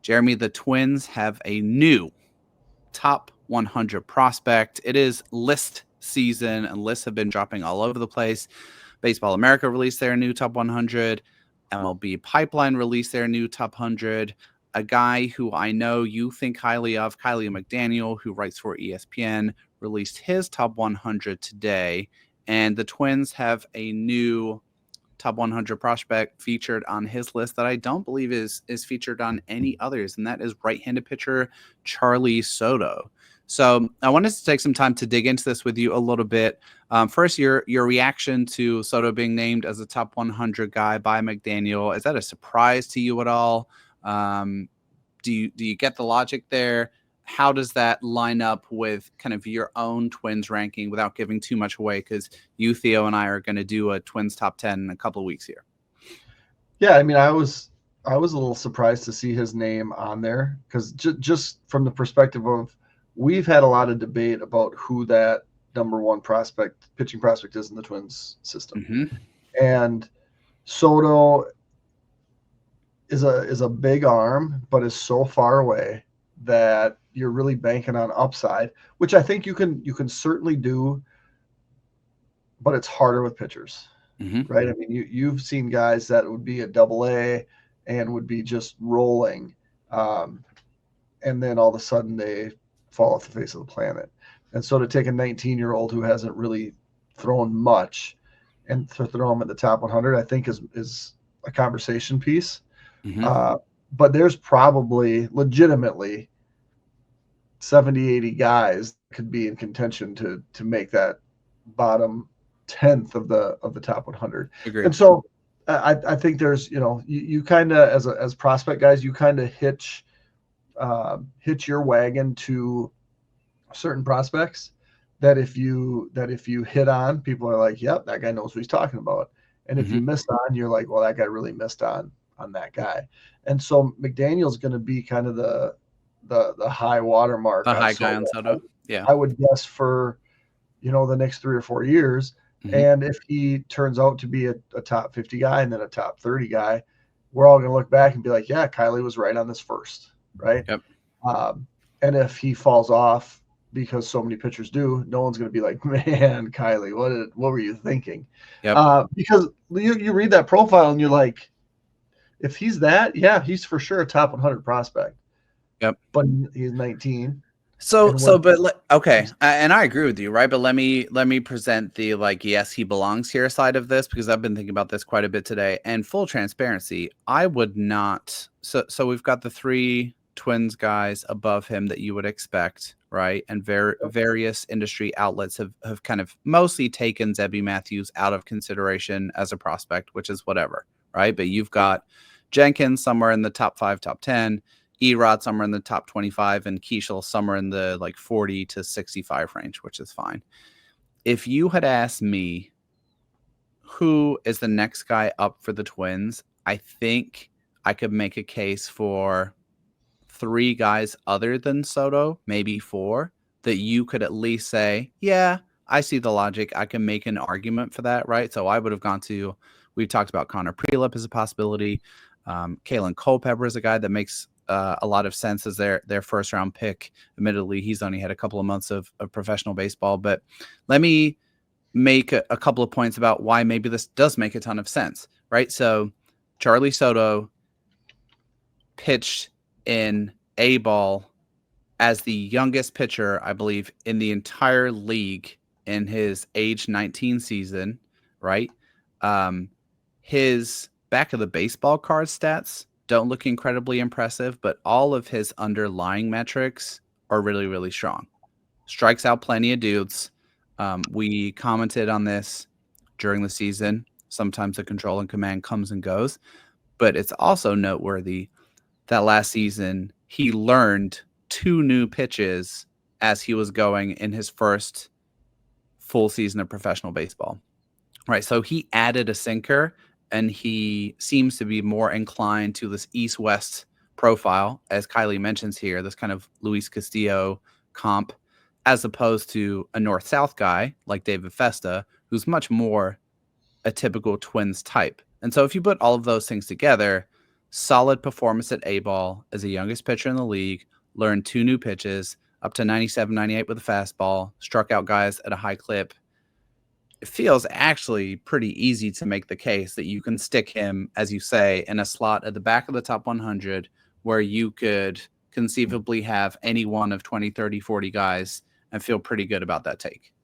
Jeremy, the Twins have a new top 100 prospect. It is list season, and lists have been dropping all over the place. Baseball America released their new top 100. MLB Pipeline released their new top 100. A guy who I know you think highly of, Kiley McDaniel, who writes for ESPN, released his top 100 today. And the Twins have a new top 100 prospect featured on his list that I don't believe is featured on any others, and that is right-handed pitcher Charlee Soto. So I wanted to take some time to dig into this with you a little bit. First, your reaction to Soto being named as a top 100 guy by McDaniel. Is that a surprise to you at all? Do you get the logic there? How does that line up with kind of your own Twins ranking without giving too much away? Because you, Theo, and I are going to do a Twins top 10 in a couple of weeks here. Yeah, I mean, I was a little surprised to see his name on there because just from the perspective of we've had a lot of debate about who that number one pitching prospect is in the Twins system. Mm-hmm. And Soto is a big arm, but is so far away that you're really banking on upside, which I think you can certainly do, but it's harder with pitchers, right? I mean, you've seen guys that would be a AA and would be just rolling, and then all of a sudden they fall off the face of the planet. And so to take a 19-year-old who hasn't really thrown much and to throw him at the top 100, I think is a conversation piece. But there's probably legitimately 70, 80 guys that could be in contention to make that bottom 10th of the top 100. Agreed. And so I think there's, you kind of, as prospect guys, you kind of hitch your wagon to certain prospects that if you hit on, people are like, yep, that guy knows what he's talking about. And if you missed on, you're like, well, that guy really missed on that guy. And so McDaniel's going to be kind of the high water mark. The high guy on Soto. Yeah. I would guess for, the next 3 or 4 years. And if he turns out to be a top 50 guy and then a top 30 guy, we're all going to look back and be like, yeah, Kiley was right on this first. Right. Yep. And if he falls off because so many pitchers do, no one's going to be like, man, Kiley, what were you thinking? Yep. Because you read that profile and you're like, if he's that, yeah, he's for sure a top 100 prospect. Yep. But he's 19. Okay. And I agree with you, right? But let me present the yes, he belongs here side of this, because I've been thinking about this quite a bit today. And full transparency, I would not. So we've got the 3 Twins guys above him that you would expect, right? And various industry outlets have kind of mostly taken Zebby Matthews out of consideration as a prospect, which is whatever, right? But you've got Jenkins somewhere in the top 5, top 10, Erod somewhere in the top 25, and Keishel somewhere in the 40 to 65 range, which is fine. If you had asked me who is the next guy up for the Twins, I think I could make a case for 3 guys other than Soto, maybe 4, that you could at least say, yeah, I see the logic. I can make an argument for that, right? So I would have gone to, we've talked about Connor Prelip as a possibility. Kalen Culpepper is a guy that makes a lot of sense as their first round pick. Admittedly, he's only had a couple of months of professional baseball, but let me make a couple of points about why maybe this does make a ton of sense, right? So Charlee Soto pitched in A-ball as the youngest pitcher, I believe, in the entire league in his age 19 season, right? His back of the baseball card stats don't look incredibly impressive, but all of his underlying metrics are really, really strong. Strikes out plenty of dudes. We commented on this during the season. Sometimes the control and command comes and goes, but it's also noteworthy that last season he learned 2 new pitches as he was going in his first full season of professional baseball. Right. So he added a sinker, and he seems to be more inclined to this east-west profile, as Kiley mentions here, this kind of Luis Castillo comp, as opposed to a north-south guy like David Festa, who's much more a typical Twins type. And so if you put all of those things together, solid performance at A-ball as the youngest pitcher in the league, learned 2 new pitches, up to 97, 98 with a fastball, struck out guys at a high clip. It feels actually pretty easy to make the case that you can stick him, as you say, in a slot at the back of the top 100 where you could conceivably have any one of 20, 30, 40 guys and feel pretty good about that take.